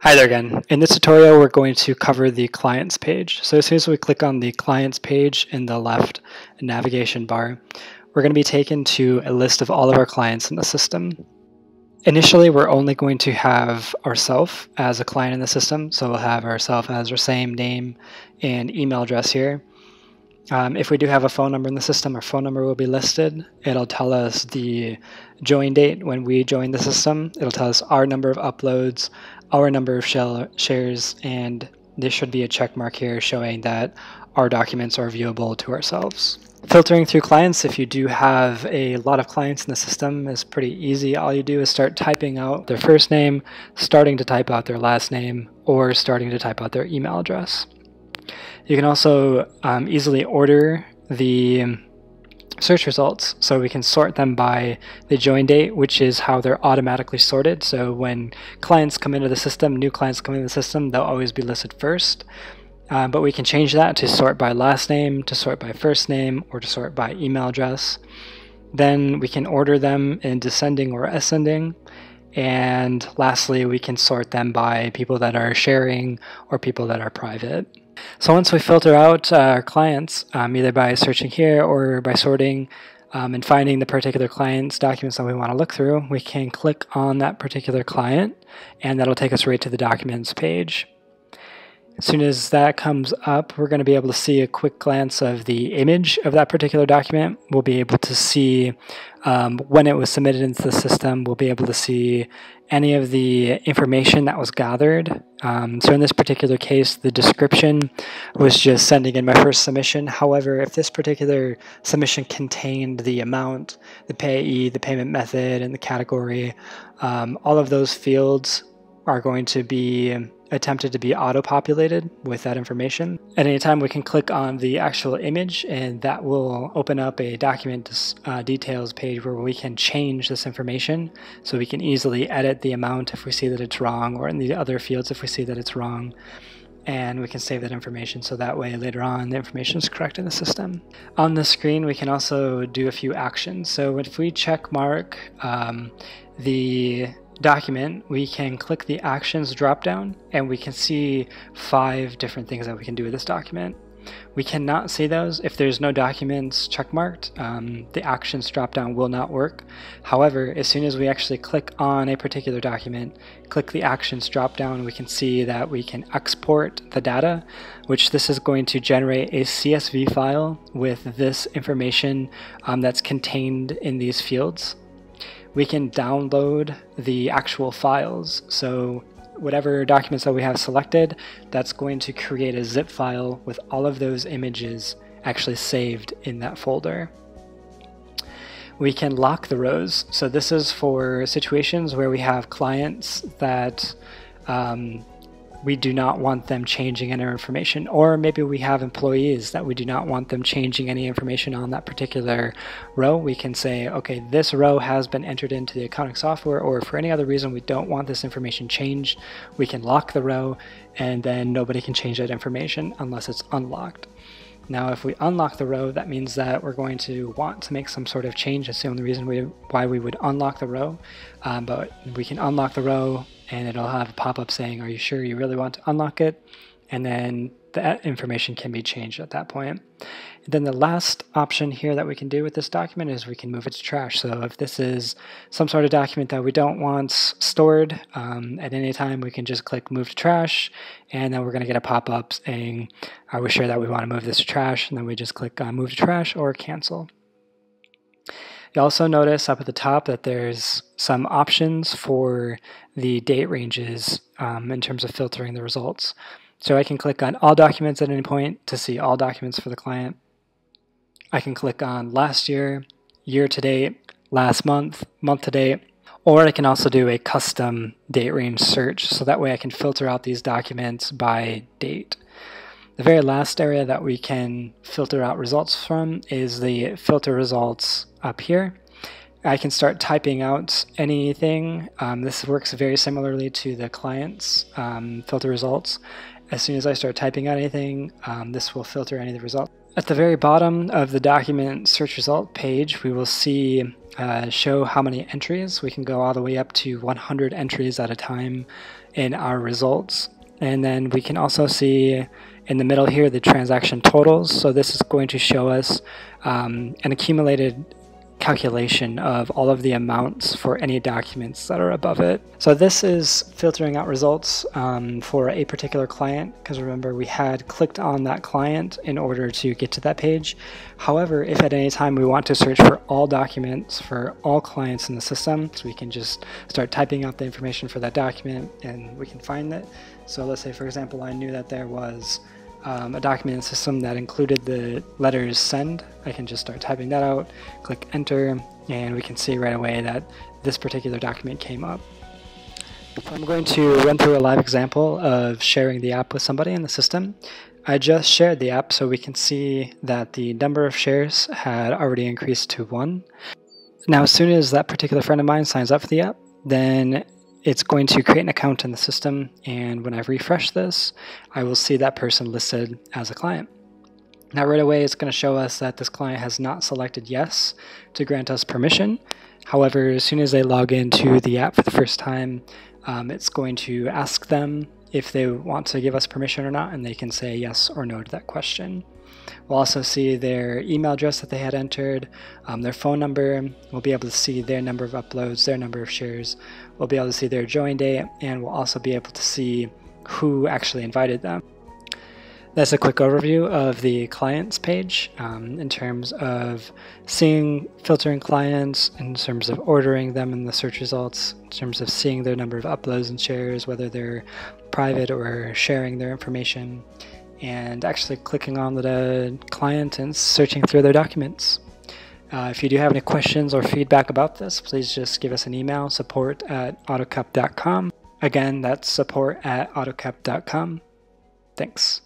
Hi there again. In this tutorial, we're going to cover the clients page. So as soon as we click on the clients page in the left navigation bar, we're going to be taken to a list of all of our clients in the system. Initially, we're only going to have ourselves as a client in the system. So we'll have ourselves as our same name and email address here. If we do have a phone number in the system, our phone number will be listed. It'll tell us the join date when we join the system. It'll tell us our number of uploads, our number of shares, and there should be a check mark here showing that our documents are viewable to ourselves. Filtering through clients, if you do have a lot of clients in the system, is pretty easy. All you do is start typing out their first name, starting to type out their last name, or starting to type out their email address. You can also easily order the search results, so we can sort them by the join date, which is how they're automatically sorted. So when clients come into the system, new clients come into the system, they'll always be listed first. But we can change that to sort by last name, to sort by first name, or to sort by email address. Then we can order them in descending or ascending. And lastly, we can sort them by people that are sharing or people that are private. So once we filter out our clients, either by searching here or by sorting and finding the particular client's documents that we want to look through, we can click on that particular client, and that'll take us right to the documents page. As soon as that comes up, we're going to be able to see a quick glance of the image of that particular document. We'll be able to see when it was submitted into the system. We'll be able to see any of the information that was gathered. So in this particular case, the description was just sending in my first submission. However, if this particular submission contained the amount, the payee, the payment method, and the category, all of those fields are going to be attempted to be auto-populated with that information. At any time, we can click on the actual image, and that will open up a document details page where we can change this information. So we can easily edit the amount if we see that it's wrong, or in the other fields if we see that it's wrong. And we can save that information so that way later on the information is correct in the system. On the screen, we can also do a few actions. So if we check mark the document, we can click the actions drop down, and we can see 5 different things that we can do with this document. We cannot see those if there's no documents checkmarked. The actions drop down will not work. However, as soon as we actually click on a particular document, click the actions drop down, we can see that we can export the data, which this is going to generate a CSV file with this information that's contained in these fields. We can download the actual files. So whatever documents that we have selected, that's going to create a zip file with all of those images actually saved in that folder. We can lock the rows. So this is for situations where we have clients that we do not want them changing any information, or maybe we have employees that we do not want them changing any information on that particular row. We can say, okay, this row has been entered into the accounting software, or for any other reason we don't want this information changed, we can lock the row, and then nobody can change that information unless it's unlocked. Now, if we unlock the row, that means that we're going to want to make some sort of change. That's the only reason why we would unlock the row. But we can unlock the row, and it'll have a pop-up saying, are you sure you really want to unlock it? And then that information can be changed at that point. And then the last option here that we can do with this document is we can move it to trash. So if this is some sort of document that we don't want stored, at any time we can just click move to trash, and then we're going to get a pop-up saying, are we sure that we want to move this to trash? And then we just click on move to trash or cancel. You also notice up at the top that there's some options for the date ranges in terms of filtering the results. So I can click on all documents at any point to see all documents for the client. I can click on last year, year to date, last month, month to date, or I can also do a custom date range search, so that way I can filter out these documents by date. The very last area that we can filter out results from is the filter results up here. I can start typing out anything. This works very similarly to the client's filter results. As soon as I start typing out anything, this will filter any of the results. At the very bottom of the document search result page, we will see show how many entries. We can go all the way up to 100 entries at a time in our results. And then we can also see in the middle here the transaction totals. So this is going to show us an accumulated calculation of all of the amounts for any documents that are above it. So this is filtering out results for a particular client, because remember we had clicked on that client in order to get to that page. However, if at any time we want to search for all documents for all clients in the system, so we can just start typing out the information for that document and we can find it. So let's say, for example, I knew that there was a document system that included the letters send. I can just start typing that out, click enter, and we can see right away that this particular document came up. So I'm going to run through a live example of sharing the app with somebody in the system. I just shared the app so we can see that the number of shares had already increased to 1. Now as soon as that particular friend of mine signs up for the app, then it's going to create an account in the system, and when I refresh this, I will see that person listed as a client. Now right away it's going to show us that this client has not selected yes to grant us permission. However, as soon as they log into the app for the first time, it's going to ask them if they want to give us permission or not, and they can say yes or no to that question. We'll also see their email address that they had entered, their phone number. We'll be able to see their number of uploads, their number of shares. We'll be able to see their join date, and we'll also be able to see who actually invited them. That's a quick overview of the clients page in terms of filtering clients, in terms of ordering them in the search results, in terms of seeing their number of uploads and shares, whether they're private or sharing their information, and actually clicking on the client and searching through their documents. If you do have any questions or feedback about this, please just give us an email, support@autokept.com. Again, that's support@autokept.com. Thanks.